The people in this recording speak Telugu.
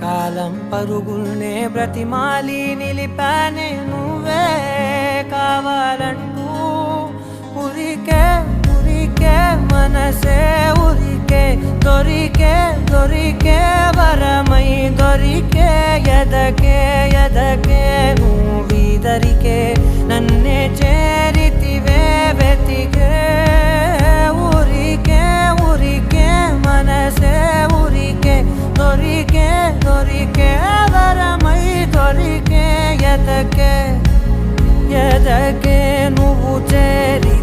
కాలం పరుగుల్నే బ్రతిమాలి నిలిపానే నువ్వే కావాలంటూ ఉరికే ఉరికే మనసే ఉరికే దొరికే దొరికే వరమై దొరికే ఎదకే ఎదకే నువ్వీదరికే నన్నే చేరితివే వెతికే ఊరికే ఊరికే మనసే ఊరికే దొరికే దొరికే వరమై దొరికే ఎదకే ఎదకే నువ్వు చేరి